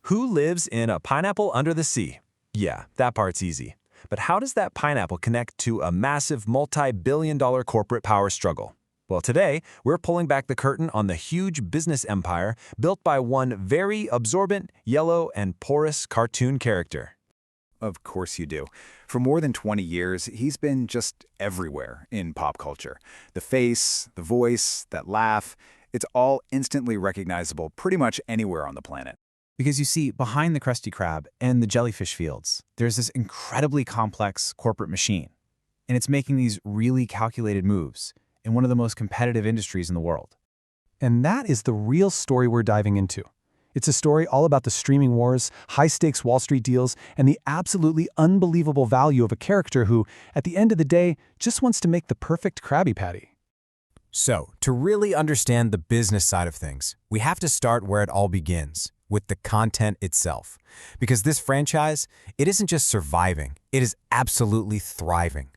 Who lives in a pineapple under the sea? Yeah, that part's easy. But how does that pineapple connect to a massive multi-billion-dollar corporate power struggle? Well, today, we're pulling back the curtain on the huge business empire built by one very absorbent, yellow, and porous cartoon character. Of course you do. For more than 20 years, he's been just everywhere in pop culture. The face, the voice, that laugh, it's all instantly recognizable pretty much anywhere on the planet. Because you see, behind the Krusty Krab and the jellyfish fields, there's this incredibly complex corporate machine. And it's making these really calculated moves in one of the most competitive industries in the world. And that is the real story we're diving into. It's a story all about the streaming wars, high-stakes Wall Street deals, and the absolutely unbelievable value of a character who, at the end of the day, just wants to make the perfect Krabby Patty. So, to really understand the business side of things, we have to start where it all begins, with the content itself. Because this franchise, it isn't just surviving, it is absolutely thriving.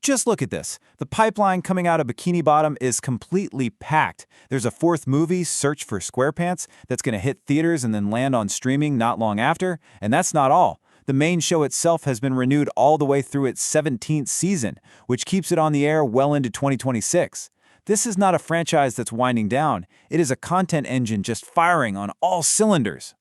Just look at this. The pipeline coming out of Bikini Bottom is completely packed. There's a fourth movie, Search for SquarePants, that's going to hit theaters and then land on streaming not long after. And that's not all. The main show itself has been renewed all the way through its 17th season, which keeps it on the air well into 2026. This is not a franchise that's winding down. It is a content engine just firing on all cylinders.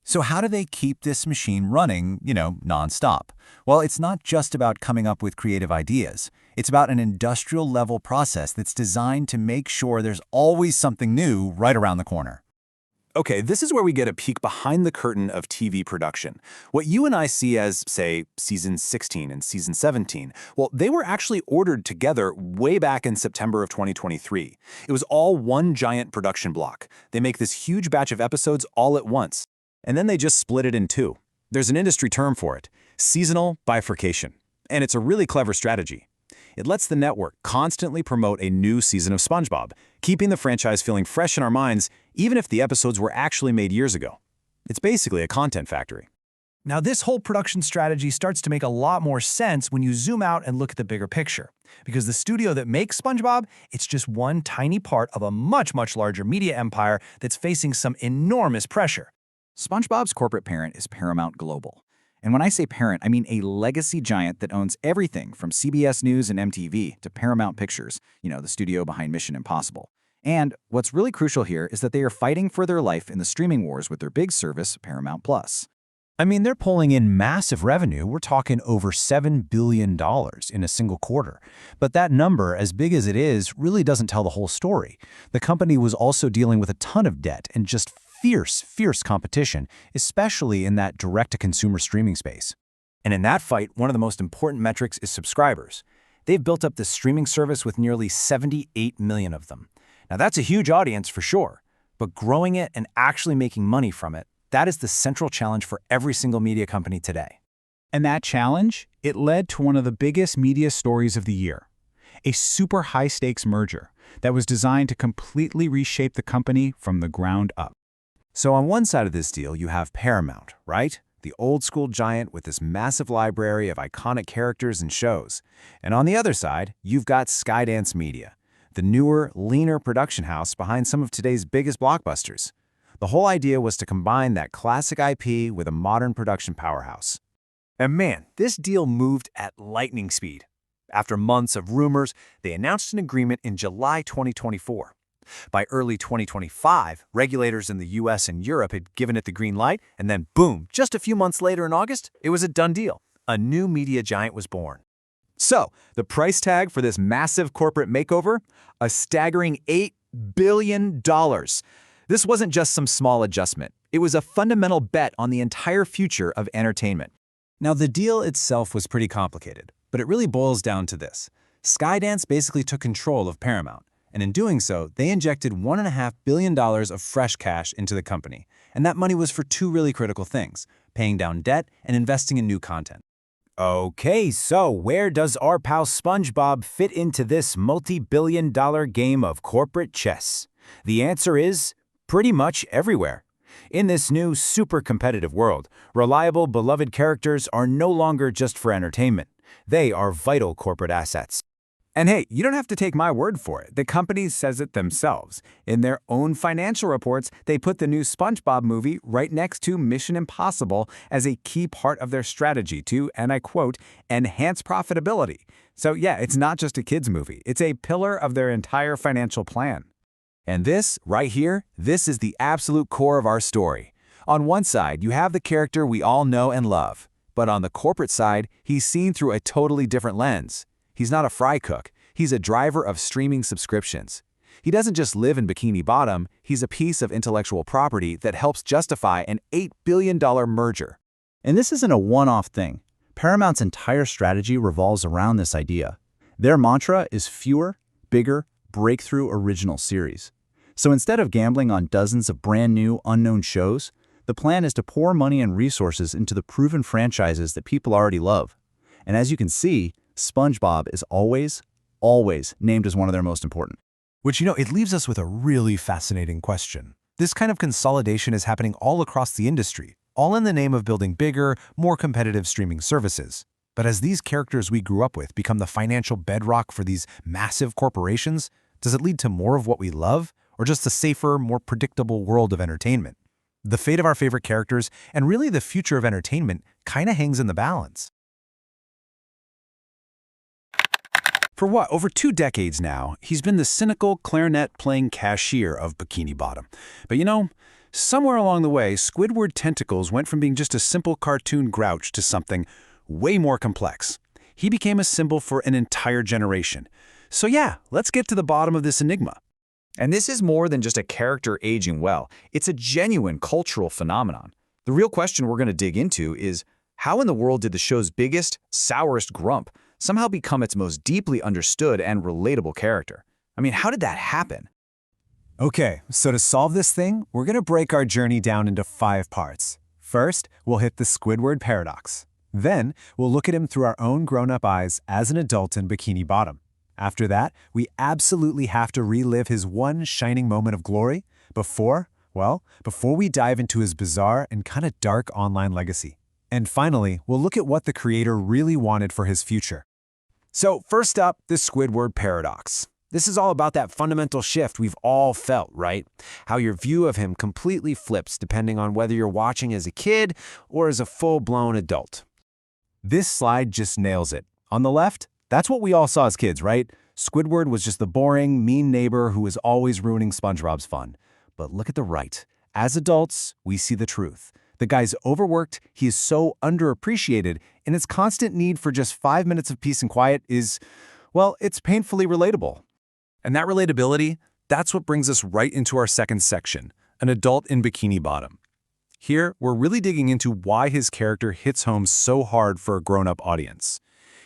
So how do they keep this machine running, nonstop? Well, it's not just about coming up with creative ideas. It's about an industrial-level process that's designed to make sure there's always something new right around the corner. Okay, this is where we get a peek behind the curtain of TV production. What you and I see as, say, Season 16 and Season 17, well, they were actually ordered together way back in September of 2023. It was all one giant production block. They make this huge batch of episodes all at once, and then they just split it in two. There's an industry term for it, seasonal bifurcation, and it's a really clever strategy. It lets the network constantly promote a new season of SpongeBob, keeping the franchise feeling fresh in our minds, even if the episodes were actually made years ago. It's basically a content factory. Now, this whole production strategy starts to make a lot more sense when you zoom out and look at the bigger picture. Because the studio that makes SpongeBob, it's just one tiny part of a much, much larger media empire that's facing some enormous pressure. SpongeBob's corporate parent is Paramount Global. And when I say parent, I mean a legacy giant that owns everything from CBS News and MTV to Paramount Pictures, the studio behind Mission Impossible. And what's really crucial here is that they are fighting for their life in the streaming wars with their big service, Paramount Plus. I mean, they're pulling in massive revenue. We're talking over $7 billion in a single quarter. But that number, as big as it is, really doesn't tell the whole story. The company was also dealing with a ton of debt and just fierce competition, especially in that direct-to-consumer streaming space. And in that fight, one of the most important metrics is subscribers. They've built up this streaming service with nearly 78 million of them. Now that's a huge audience for sure, but growing it and actually making money from it, that is the central challenge for every single media company today. And that challenge, it led to one of the biggest media stories of the year, a super high-stakes merger that was designed to completely reshape the company from the ground up. So on one side of this deal, you have Paramount, right? The old-school giant with this massive library of iconic characters and shows. And on the other side, you've got Skydance Media, the newer, leaner production house behind some of today's biggest blockbusters. The whole idea was to combine that classic IP with a modern production powerhouse. And man, this deal moved at lightning speed. After months of rumors, they announced an agreement in July 2024. By early 2025, regulators in the US and Europe had given it the green light, and then boom, just a few months later in August, it was a done deal. A new media giant was born. So, the price tag for this massive corporate makeover? A staggering $8 billion. This wasn't just some small adjustment. It was a fundamental bet on the entire future of entertainment. Now, the deal itself was pretty complicated, but it really boils down to this. Skydance basically took control of Paramount. And in doing so, they injected $1.5 billion of fresh cash into the company. And that money was for two really critical things, paying down debt and investing in new content. Okay, so where does our pal SpongeBob fit into this multi-billion-dollar game of corporate chess? The answer is pretty much everywhere. In this new, super competitive world, reliable, beloved characters are no longer just for entertainment. They are vital corporate assets. And hey, you don't have to take my word for it. The company says it themselves. In their own financial reports, they put the new SpongeBob movie right next to Mission Impossible as a key part of their strategy to, and I quote, enhance profitability. So yeah, it's not just a kids movie. It's a pillar of their entire financial plan. And this, right here, this is the absolute core of our story. On one side, you have the character we all know and love. But on the corporate side, he's seen through a totally different lens. He's not a fry cook. He's a driver of streaming subscriptions. He doesn't just live in Bikini Bottom, he's a piece of intellectual property that helps justify an $8 billion merger. And this isn't a one-off thing. Paramount's entire strategy revolves around this idea. Their mantra is fewer, bigger, breakthrough original series. So instead of gambling on dozens of brand new, unknown shows, the plan is to pour money and resources into the proven franchises that people already love. And as you can see, SpongeBob is always named as one of their most important. Which, it leaves us with a really fascinating question. This kind of consolidation is happening all across the industry, all in the name of building bigger, more competitive streaming services. But as these characters we grew up with become the financial bedrock for these massive corporations, does it lead to more of what we love, or just a safer, more predictable world of entertainment? The fate of our favorite characters, and really the future of entertainment, kind of hangs in the balance. For what, over 2 decades now, he's been the cynical clarinet-playing cashier of Bikini Bottom. But somewhere along the way, Squidward tentacles went from being just a simple cartoon grouch to something way more complex. He became a symbol for an entire generation. So yeah, let's get to the bottom of this enigma. And this is more than just a character aging well. It's a genuine cultural phenomenon. The real question we're going to dig into is, how in the world did the show's biggest, sourest grump somehow become its most deeply understood and relatable character? I mean, how did that happen? Okay, so to solve this thing, we're going to break our journey down into 5 parts. First, we'll hit the Squidward paradox. Then, we'll look at him through our own grown-up eyes as an adult in Bikini Bottom. After that, we absolutely have to relive his one shining moment of glory before we dive into his bizarre and kind of dark online legacy. And finally, we'll look at what the creator really wanted for his future. So first up, the Squidward paradox. This is all about that fundamental shift we've all felt, right? How your view of him completely flips depending on whether you're watching as a kid or as a full-blown adult. This slide just nails it. On the left, that's what we all saw as kids, right? Squidward was just the boring, mean neighbor who was always ruining SpongeBob's fun. But look at the right. As adults, we see the truth. The guy's overworked, he is so underappreciated, and his constant need for just 5 minutes of peace and quiet is, it's painfully relatable. And that relatability, that's what brings us right into our second section, an adult in Bikini Bottom. Here, we're really digging into why his character hits home so hard for a grown-up audience.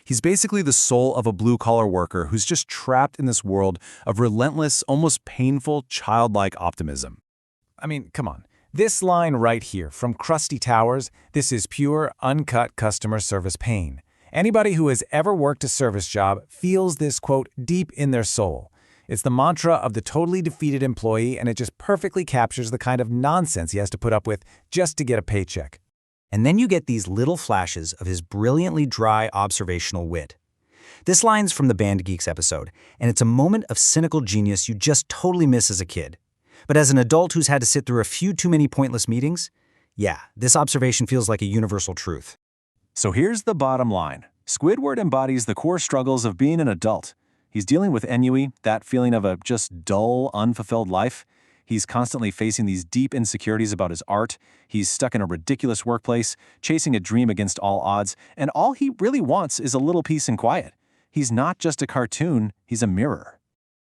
He's basically the soul of a blue-collar worker who's just trapped in this world of relentless, almost painful, childlike optimism. I mean, come on. This line right here from Krusty Towers, this is pure, uncut customer service pain. Anybody who has ever worked a service job feels this quote deep in their soul. It's the mantra of the totally defeated employee, and it just perfectly captures the kind of nonsense he has to put up with just to get a paycheck. And then you get these little flashes of his brilliantly dry observational wit. This line's from the Band Geeks episode, and it's a moment of cynical genius you just totally miss as a kid. But as an adult who's had to sit through a few too many pointless meetings, yeah, this observation feels like a universal truth. So here's the bottom line. Squidward embodies the core struggles of being an adult. He's dealing with ennui, that feeling of a just dull, unfulfilled life. He's constantly facing these deep insecurities about his art. He's stuck in a ridiculous workplace, chasing a dream against all odds, and all he really wants is a little peace and quiet. He's not just a cartoon, he's a mirror.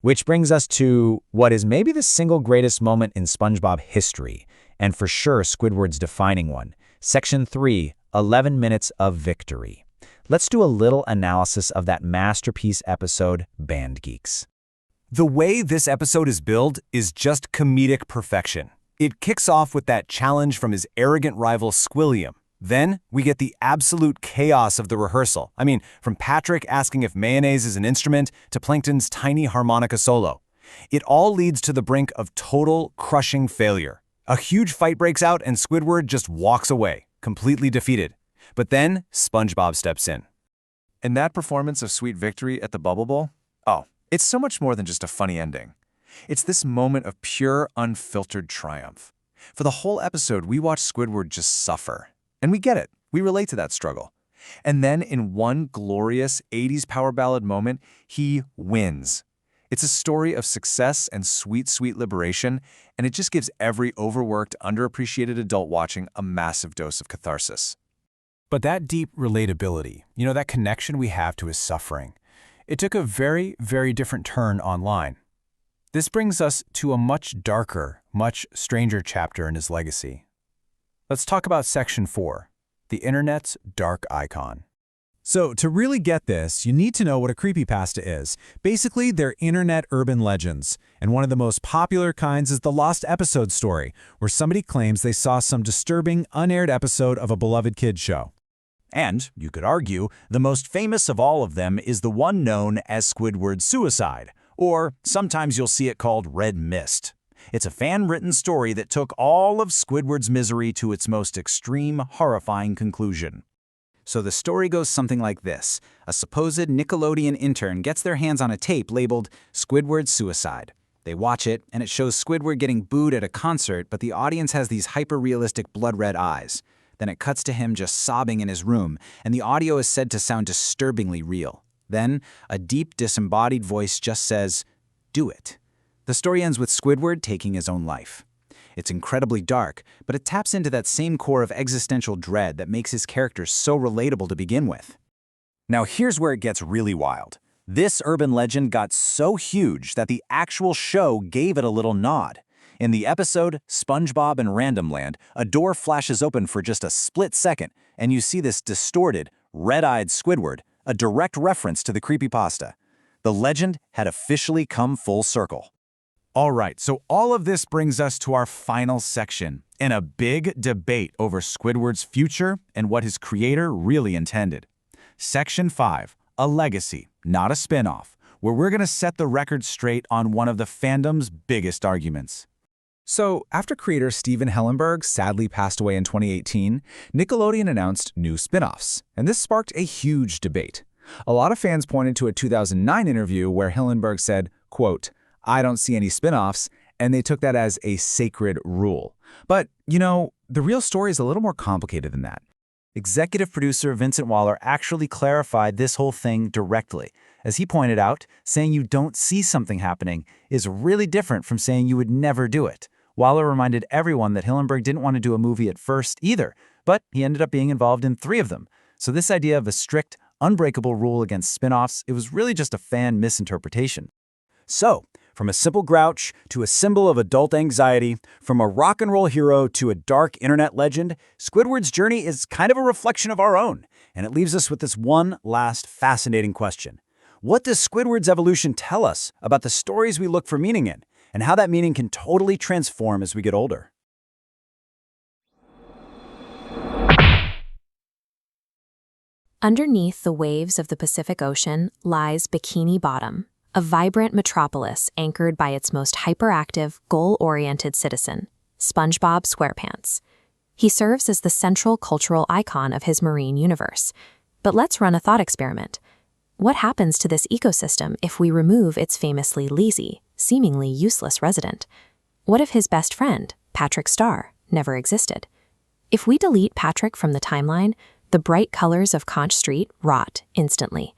Which brings us to what is maybe the single greatest moment in SpongeBob history, and for sure Squidward's defining one. Section 3, 11 Minutes of Victory. Let's do a little analysis of that masterpiece episode, Band Geeks. The way this episode is billed is just comedic perfection. It kicks off with that challenge from his arrogant rival Squilliam. Then we get the absolute chaos of the rehearsal. I mean, from Patrick asking if mayonnaise is an instrument to Plankton's tiny harmonica solo. It all leads to the brink of total, crushing failure. A huge fight breaks out and Squidward just walks away, completely defeated. But then SpongeBob steps in. And that performance of Sweet Victory at the Bubble Bowl? Oh, it's so much more than just a funny ending. It's this moment of pure, unfiltered triumph. For the whole episode, we watch Squidward just suffer. And we get it. We relate to that struggle. And then in one glorious 80s power ballad moment, he wins. It's a story of success and sweet, sweet liberation, and it just gives every overworked, underappreciated adult watching a massive dose of catharsis. But that deep relatability, that connection we have to his suffering, it took a very, very different turn online. This brings us to a much darker, much stranger chapter in his legacy. Let's talk about Section 4, the Internet's dark icon. So, to really get this, you need to know what a creepypasta is. Basically, they're internet urban legends. And one of the most popular kinds is the lost episode story, where somebody claims they saw some disturbing, unaired episode of a beloved kids show. And, you could argue, the most famous of all of them is the one known as Squidward's suicide, or sometimes you'll see it called Red Mist. It's a fan-written story that took all of Squidward's misery to its most extreme, horrifying conclusion. So the story goes something like this. A supposed Nickelodeon intern gets their hands on a tape labeled Squidward's Suicide. They watch it, and it shows Squidward getting booed at a concert, but the audience has these hyper-realistic blood-red eyes. Then it cuts to him just sobbing in his room, and the audio is said to sound disturbingly real. Then, a deep, disembodied voice just says, "Do it." The story ends with Squidward taking his own life. It's incredibly dark, but it taps into that same core of existential dread that makes his characters so relatable to begin with. Now here's where it gets really wild. This urban legend got so huge that the actual show gave it a little nod. In the episode SpongeBob and Random Land, a door flashes open for just a split second, and you see this distorted, red-eyed Squidward, a direct reference to the creepypasta. The legend had officially come full circle. All right, so all of this brings us to our final section, and a big debate over Squidward's future and what his creator really intended. Section 5, a legacy, not a spin-off, where we're going to set the record straight on one of the fandom's biggest arguments. So, after creator Steven Hellenberg sadly passed away in 2018, Nickelodeon announced new spin-offs, and this sparked a huge debate. A lot of fans pointed to a 2009 interview where Hellenberg said, quote, "I don't see any spin-offs," and they took that as a sacred rule. But, the real story is a little more complicated than that. Executive producer Vincent Waller actually clarified this whole thing directly. As he pointed out, saying you don't see something happening is really different from saying you would never do it. Waller reminded everyone that Hillenberg didn't want to do a movie at first either, but he ended up being involved in 3 of them. So this idea of a strict, unbreakable rule against spin-offs, it was really just a fan misinterpretation. So, from a simple grouch to a symbol of adult anxiety, from a rock and roll hero to a dark internet legend, Squidward's journey is kind of a reflection of our own. And it leaves us with this one last fascinating question. What does Squidward's evolution tell us about the stories we look for meaning in, and how that meaning can totally transform as we get older? Underneath the waves of the Pacific Ocean lies Bikini Bottom, a vibrant metropolis anchored by its most hyperactive, goal-oriented citizen, SpongeBob SquarePants. He serves as the central cultural icon of his marine universe. But let's run a thought experiment. What happens to this ecosystem if we remove its famously lazy, seemingly useless resident? What if his best friend, Patrick Star, never existed? If we delete Patrick from the timeline, the bright colors of Conch Street rot instantly.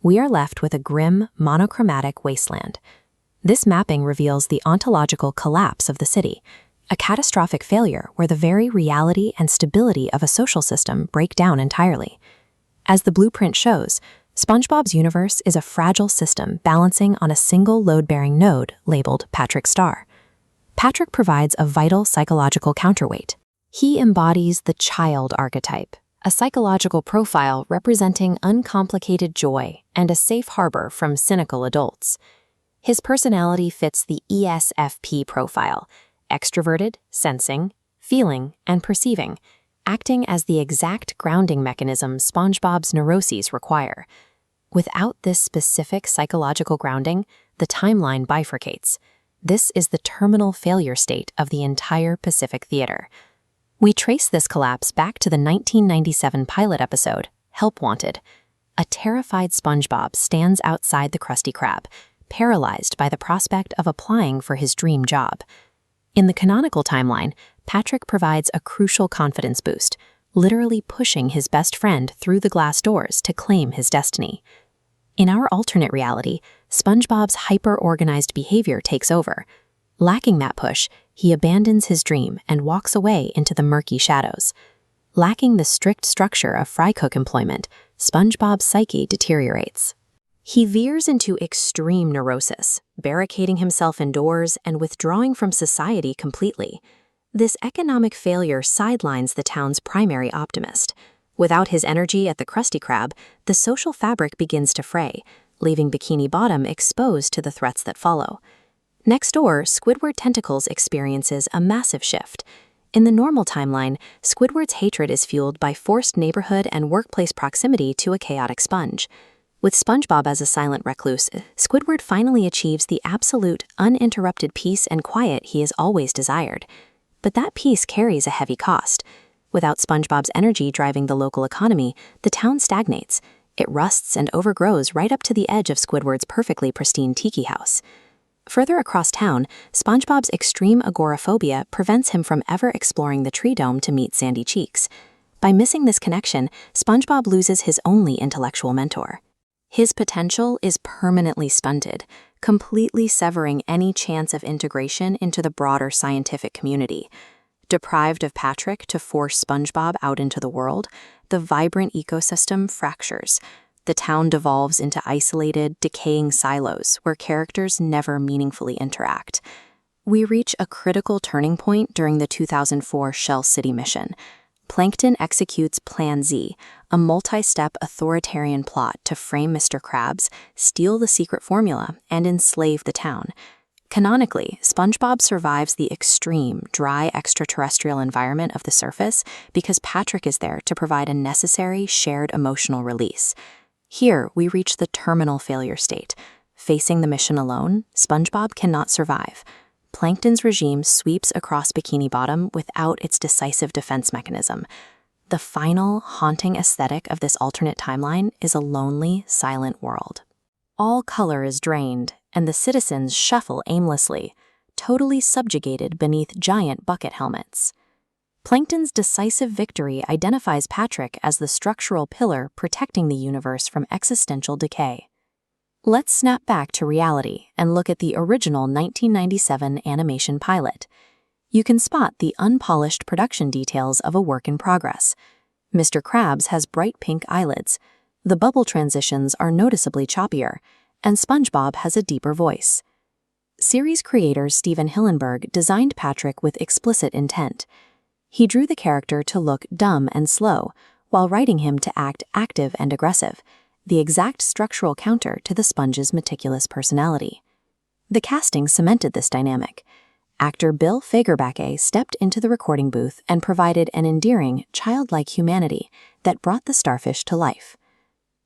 We are left with a grim, monochromatic wasteland. This mapping reveals the ontological collapse of the city, a catastrophic failure where the very reality and stability of a social system break down entirely. As the blueprint shows, SpongeBob's universe is a fragile system balancing on a single load-bearing node labeled Patrick Star. Patrick provides a vital psychological counterweight. He embodies the child archetype, a psychological profile representing uncomplicated joy and a safe harbor from cynical adults. His personality fits the ESFP profile, extroverted, sensing, feeling, and perceiving, acting as the exact grounding mechanism SpongeBob's neuroses require. Without this specific psychological grounding, the timeline bifurcates. This is the terminal failure state of the entire Pacific Theater. We trace this collapse back to the 1997 pilot episode, Help Wanted. A terrified SpongeBob stands outside the Krusty Krab, paralyzed by the prospect of applying for his dream job. In the canonical timeline, Patrick provides a crucial confidence boost, literally pushing his best friend through the glass doors to claim his destiny. In our alternate reality, SpongeBob's hyper-organized behavior takes over. Lacking that push, he abandons his dream and walks away into the murky shadows. Lacking the strict structure of fry cook employment, SpongeBob's psyche deteriorates. He veers into extreme neurosis, barricading himself indoors and withdrawing from society completely. This economic failure sidelines the town's primary optimist. Without his energy at the Krusty Krab, the social fabric begins to fray, leaving Bikini Bottom exposed to the threats that follow. Next door, Squidward Tentacles experiences a massive shift. In the normal timeline, Squidward's hatred is fueled by forced neighborhood and workplace proximity to a chaotic sponge. With SpongeBob as a silent recluse, Squidward finally achieves the absolute, uninterrupted peace and quiet he has always desired. But that peace carries a heavy cost. Without SpongeBob's energy driving the local economy, the town stagnates. It rusts and overgrows right up to the edge of Squidward's perfectly pristine tiki house. Further across town, SpongeBob's extreme agoraphobia prevents him from ever exploring the tree dome to meet Sandy Cheeks. By missing this connection, SpongeBob loses his only intellectual mentor. His potential is permanently stunted, completely severing any chance of integration into the broader scientific community. Deprived of Patrick to force SpongeBob out into the world, the vibrant ecosystem fractures. The town devolves into isolated, decaying silos where characters never meaningfully interact. We reach a critical turning point during the 2004 Shell City mission. Plankton executes Plan Z, a multi-step authoritarian plot to frame Mr. Krabs, steal the secret formula, and enslave the town. Canonically, SpongeBob survives the extreme, dry extraterrestrial environment of the surface because Patrick is there to provide a necessary, shared emotional release. Here, we reach the terminal failure state. Facing the mission alone, SpongeBob cannot survive. Plankton's regime sweeps across Bikini Bottom without its decisive defense mechanism. The final, haunting aesthetic of this alternate timeline is a lonely, silent world. All color is drained, and the citizens shuffle aimlessly, totally subjugated beneath giant bucket helmets. Plankton's decisive victory identifies Patrick as the structural pillar protecting the universe from existential decay. Let's snap back to reality and look at the original 1997 animation pilot. You can spot the unpolished production details of a work in progress. Mr. Krabs has bright pink eyelids, the bubble transitions are noticeably choppier, and SpongeBob has a deeper voice. Series creator Steven Hillenburg designed Patrick with explicit intent. He drew the character to look dumb and slow, while writing him to act active and aggressive, the exact structural counter to the sponge's meticulous personality. The casting cemented this dynamic. Actor Bill Fagerbakke stepped into the recording booth and provided an endearing, childlike humanity that brought the starfish to life.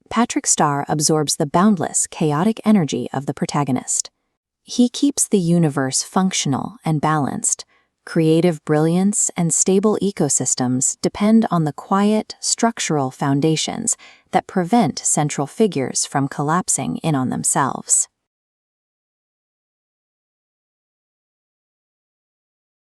Patrick Star absorbs the boundless, chaotic energy of the protagonist. He keeps the universe functional and balanced. Creative brilliance and stable ecosystems depend on the quiet, structural foundations that prevent central figures from collapsing in on themselves.